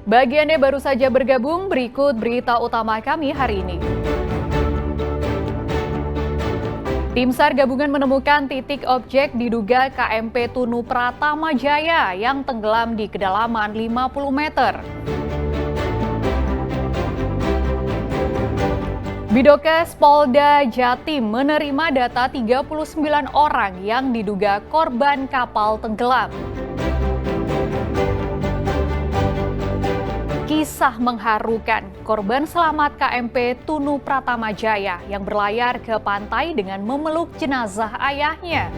Bagi Anda baru saja bergabung, berikut berita utama kami hari ini. Tim SAR gabungan menemukan titik objek diduga KMP Tunu Pratama Jaya yang tenggelam di kedalaman 50 meter. Bidokes Polda Jatim menerima data 39 orang yang diduga korban kapal tenggelam. Kisah mengharukan, korban selamat KMP Tunu Pratama Jaya yang berlayar ke pantai dengan memeluk jenazah ayahnya.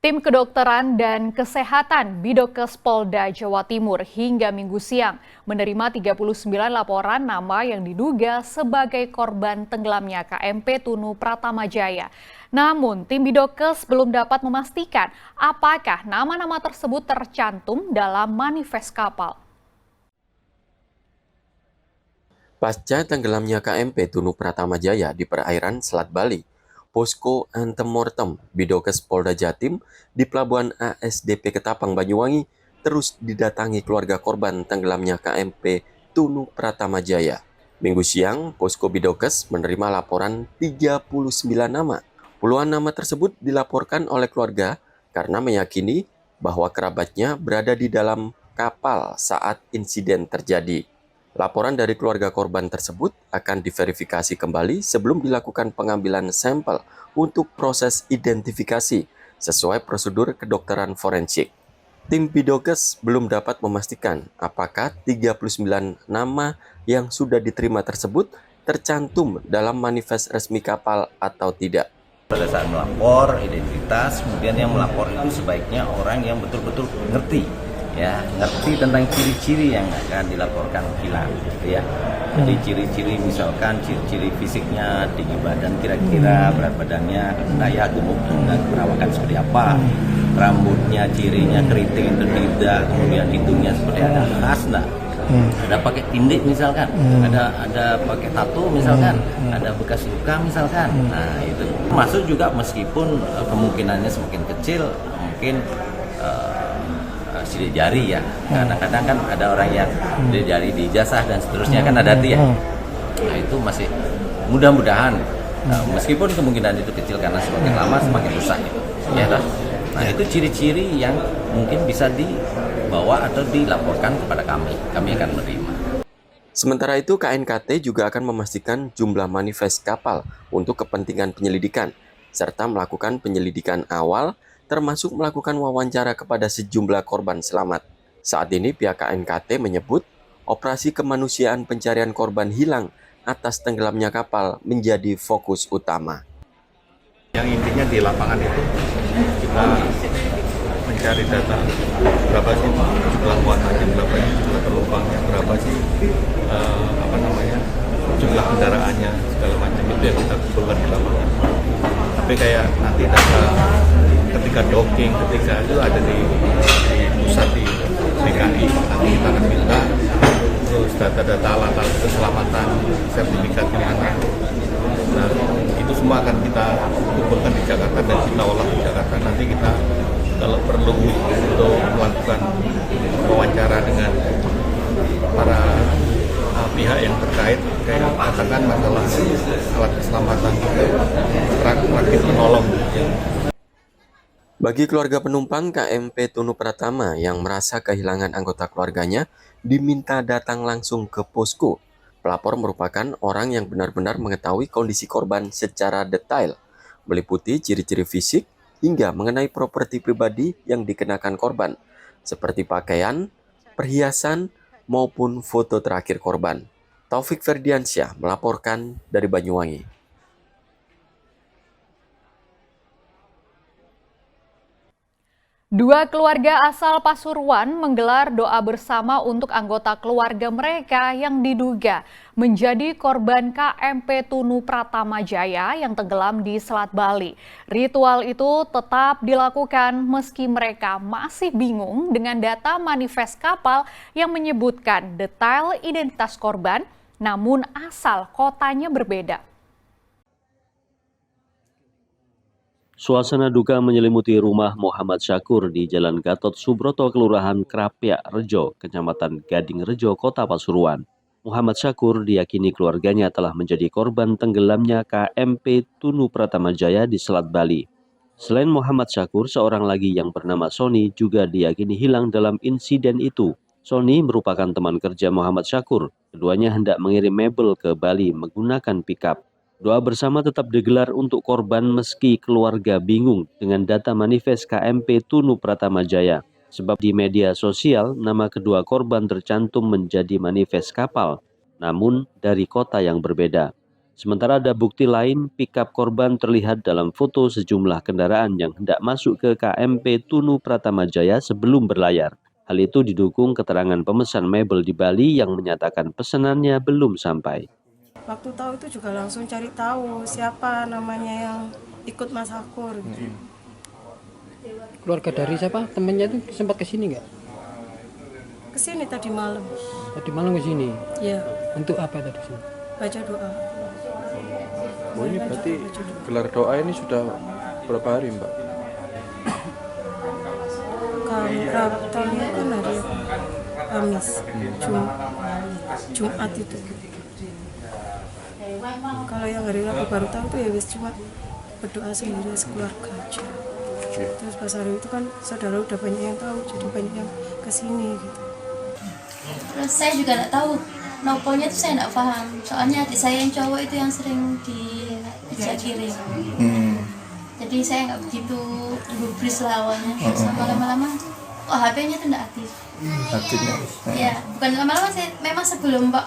Tim kedokteran dan kesehatan Bidokes Polda Jawa Timur hingga Minggu siang menerima 39 laporan nama yang diduga sebagai korban tenggelamnya KMP Tunu Pratama Jaya. Namun, tim Bidokes belum dapat memastikan apakah nama-nama tersebut tercantum dalam manifest kapal. Pasca tenggelamnya KMP Tunu Pratama Jaya di perairan Selat Bali, Posko Antemortem Bidokes Polda Jatim di Pelabuhan ASDP Ketapang, Banyuwangi terus didatangi keluarga korban tenggelamnya KMP Tunu Pratama Jaya. Minggu siang, Posko Bidokes menerima laporan 39 nama. Puluhan nama tersebut dilaporkan oleh keluarga karena meyakini bahwa kerabatnya berada di dalam kapal saat insiden terjadi. Laporan dari keluarga korban tersebut akan diverifikasi kembali sebelum dilakukan pengambilan sampel untuk proses identifikasi sesuai prosedur kedokteran forensik. Tim Bidokes belum dapat memastikan apakah 39 nama yang sudah diterima tersebut tercantum dalam manifest resmi kapal atau tidak. Pada saat melapor identitas, kemudian yang melapor itu sebaiknya orang yang betul-betul ngerti tentang ciri-ciri yang akan dilaporkan hilang, gitu ya. Jadi ciri-ciri misalkan ciri-ciri fisiknya, tinggi badan kira-kira, berat badannya, daya tubuh dan perawakan seperti apa, rambutnya cirinya keriting atau tidak, kemudian hidungnya seperti ada khas enggak, ada pakai tindik misalkan, ada pakai tato misalkan, ada bekas luka misalkan. Nah itu masuk juga meskipun kemungkinannya semakin kecil, mungkin sidik jari ya, kadang-kadang kan ada orang yang sidik jari di ijazah dan seterusnya kan ada ya. Nah itu masih mudah-mudahan meskipun kemungkinan itu kecil karena semakin lama semakin rusak ya. Nah itu ciri-ciri yang mungkin bisa dibawa atau dilaporkan kepada kami akan menerima. Sementara itu KNKT juga akan memastikan jumlah manifest kapal untuk kepentingan penyelidikan serta melakukan penyelidikan awal termasuk melakukan wawancara kepada sejumlah korban selamat. Saat ini pihak KNKT menyebut operasi kemanusiaan pencarian korban hilang atas tenggelamnya kapal menjadi fokus utama. Yang intinya di lapangan itu kita mencari data berapa sih jumlah muatannya, berapa sih jumlah penumpangnya, berapa sih jumlah kendaraannya, segala macam itu yang kita kumpulkan di lapangan. Tapi kayak nanti data ketika docking, ketika itu ada di pusat di DKI, nanti kita akan minta terus data-data alat-alat keselamatan, sertifikatnya mana. Nah, itu semua akan kita kumpulkan di Jakarta dan kita olah di Jakarta. Nanti kita kalau perlu untuk melakukan wawancara dengan para pihak yang terkait, kayak katakan masalah alat keselamatan, rakit penolong. Bagi keluarga penumpang KMP Tunu Pratama yang merasa kehilangan anggota keluarganya, diminta datang langsung ke posko. Pelapor merupakan orang yang benar-benar mengetahui kondisi korban secara detail, meliputi ciri-ciri fisik hingga mengenai properti pribadi yang dikenakan korban, seperti pakaian, perhiasan, maupun foto terakhir korban. Taufik Ferdiansyah melaporkan dari Banyuwangi. Dua keluarga asal Pasuruan menggelar doa bersama untuk anggota keluarga mereka yang diduga menjadi korban KMP Tunu Pratama Jaya yang tenggelam di Selat Bali. Ritual itu tetap dilakukan meski mereka masih bingung dengan data manifest kapal yang menyebutkan detail identitas korban, namun asal kotanya berbeda. Suasana duka menyelimuti rumah Muhammad Syakur di Jalan Gatot Subroto, Kelurahan Krapyak Rejo, Kecamatan Gading Rejo, Kota Pasuruan. Muhammad Syakur diyakini keluarganya telah menjadi korban tenggelamnya KMP Tunu Pratama Jaya di Selat Bali. Selain Muhammad Syakur, seorang lagi yang bernama Sony juga diyakini hilang dalam insiden itu. Sony merupakan teman kerja Muhammad Syakur. Keduanya hendak mengirim mebel ke Bali menggunakan pickup. Doa bersama tetap digelar untuk korban meski keluarga bingung dengan data manifest KMP Tunu Pratama Jaya. Sebab di media sosial nama kedua korban tercantum menjadi manifest kapal, namun dari kota yang berbeda. Sementara ada bukti lain, pickup korban terlihat dalam foto sejumlah kendaraan yang hendak masuk ke KMP Tunu Pratama Jaya sebelum berlayar. Hal itu didukung keterangan pemesan mebel di Bali yang menyatakan pesanannya belum sampai. Waktu tahu itu juga langsung cari tahu siapa namanya yang ikut Mas Syakur. Keluarga dari siapa? Temennya itu sempat kesini nggak? Kesini tadi malam. Tadi malam kesini. Ya, Untuk apa tadi sini? baca doa. Oh, ini berarti gelar doa ini sudah berapa hari, Mbak? Tahunnya kan hari Kamis, Jumat itu. Kalau yang hari Rabu baru tahu tuh ya wis cuma berdoa sendiri sekeluarga aja. Terus pas hari itu kan saudara udah banyak yang tahu, jadi banyak yang kesini gitu. Terus saya juga nggak tahu noponya tuh saya nggak paham. Soalnya adik saya yang cowok itu yang sering diajak kirim. Jadi saya nggak begitu gubris lah awalnya. Sama lama-lama, HP-nya tuh nggak aktif. Ya, bukan lama-lama saya memang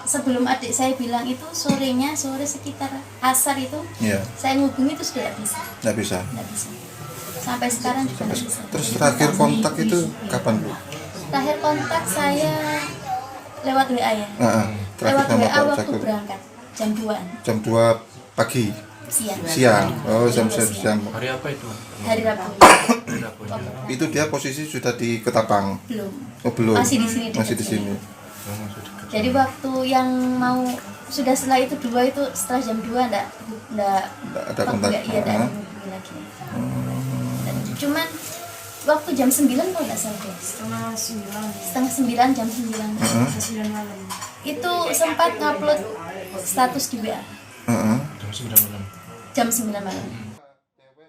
sebelum adik saya bilang itu sore sekitar asar itu, saya ngubungi itu sudah nggak bisa. Sampai sekarang juga nggak bisa. Terus terakhir kontak itu kapan, Bu? Terakhir kontak saya lewat WA ya. Lewat WA waktu berangkat jam 2-an. Jam 2 pagi. Siang. Oh, jam siang. Hari apa itu? Hari Rabu. Itu dia posisi sudah di Ketapang. Belum. Oh, belum. Masih di sini. Masih di sini. Jadi waktu yang mau sudah setelah itu setelah jam 2 enggak ada kontak. Iya, enggak ada hubungi lagi. Cuman waktu jam 9 kalau enggak salah, setengah 9 jam 9 malam. Itu sempat ngupload status di WA. Jam 9 malam.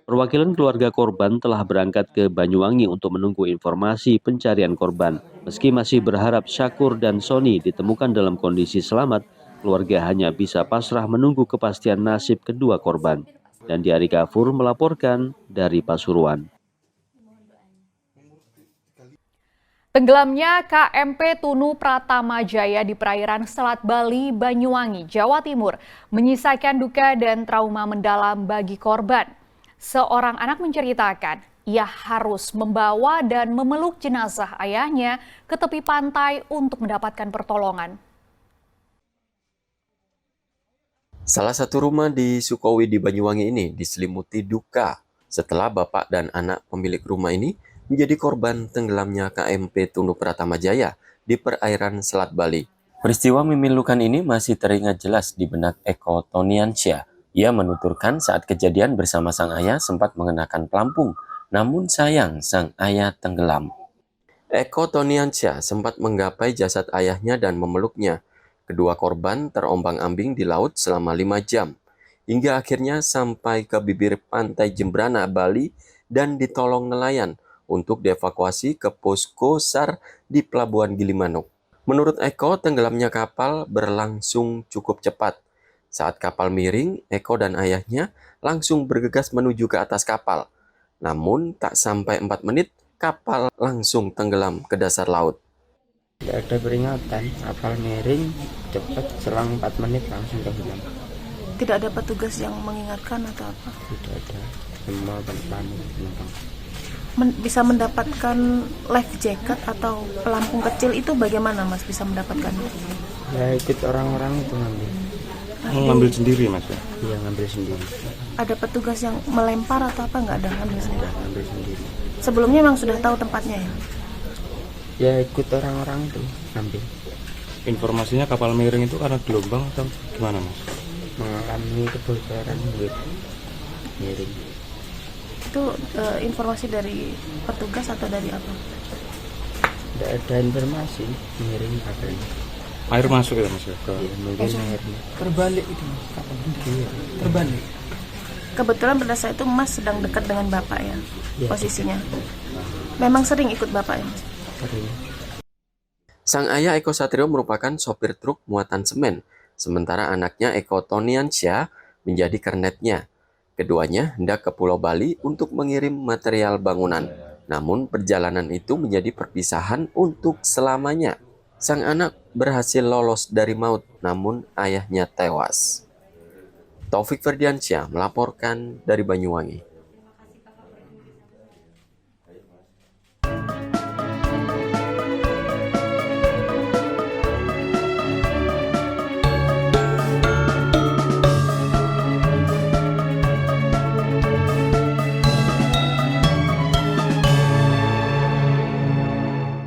Perwakilan keluarga korban telah berangkat ke Banyuwangi untuk menunggu informasi pencarian korban. Meski masih berharap Syakur dan Sony ditemukan dalam kondisi selamat, keluarga hanya bisa pasrah menunggu kepastian nasib kedua korban. Dan Diari Gafur melaporkan dari Pasuruan. Tenggelamnya KMP Tunu Pratama Jaya di perairan Selat Bali, Banyuwangi, Jawa Timur menyisakan duka dan trauma mendalam bagi korban. Seorang anak menceritakan ia harus membawa dan memeluk jenazah ayahnya ke tepi pantai untuk mendapatkan pertolongan. Salah satu rumah di Sukowi di Banyuwangi ini diselimuti duka setelah bapak dan anak pemilik rumah ini menjadi korban tenggelamnya KMP Tunu Pratama Jaya di perairan Selat Bali. Peristiwa memilukan ini masih teringat jelas di benak Eko Toniansyah. Ia menuturkan saat kejadian bersama sang ayah sempat mengenakan pelampung, namun sayang sang ayah tenggelam. Eko Toniansyah sempat menggapai jasad ayahnya dan memeluknya. Kedua korban terombang-ambing di laut selama 5 jam, hingga akhirnya sampai ke bibir pantai Jembrana, Bali dan ditolong nelayan untuk dievakuasi ke posko SAR di Pelabuhan Gilimanuk. Menurut Eko, tenggelamnya kapal berlangsung cukup cepat. Saat kapal miring, Eko dan ayahnya langsung bergegas menuju ke atas kapal. Namun, tak sampai 4 menit, kapal langsung tenggelam ke dasar laut. Tidak ada peringatan, kapal miring, cepat selang 4 menit langsung tenggelam. Tidak ada petugas yang mengingatkan atau apa? Tidak ada, semua penumpang. Bisa mendapatkan life jacket atau pelampung kecil itu bagaimana Mas bisa mendapatkannya? Ya ikut orang-orang itu ngambil. Ngambil sendiri, Mas ya? Iya, ngambil sendiri. Ada petugas yang melempar atau apa? Nggak ada ngambil sendiri? Ngambil sendiri. Sebelumnya memang sudah tahu tempatnya ya? Ya ikut orang-orang itu ngambil. Informasinya kapal miring itu karena gelombang atau gimana, Mas? Mengalami kebocoran gitu. Miring. Itu informasi dari petugas atau dari apa? Tidak ada informasi mengirim katanya. Air masuk ya Mas? Iya, mungkin airnya. Terbalik itu Mas. Iya. Terbalik. Kebetulan pada saat itu Mas sedang dekat dengan Bapak ya, Iya. posisinya. Memang sering ikut Bapak ya, Mas? Sering. Sang ayah Eko Satrio merupakan sopir truk muatan semen, sementara anaknya Eko Toniansyah menjadi kernetnya. Keduanya hendak ke Pulau Bali untuk mengirim material bangunan. Namun perjalanan itu menjadi perpisahan untuk selamanya. Sang anak berhasil lolos dari maut, namun ayahnya tewas. Taufik Ferdiansyah melaporkan dari Banyuwangi.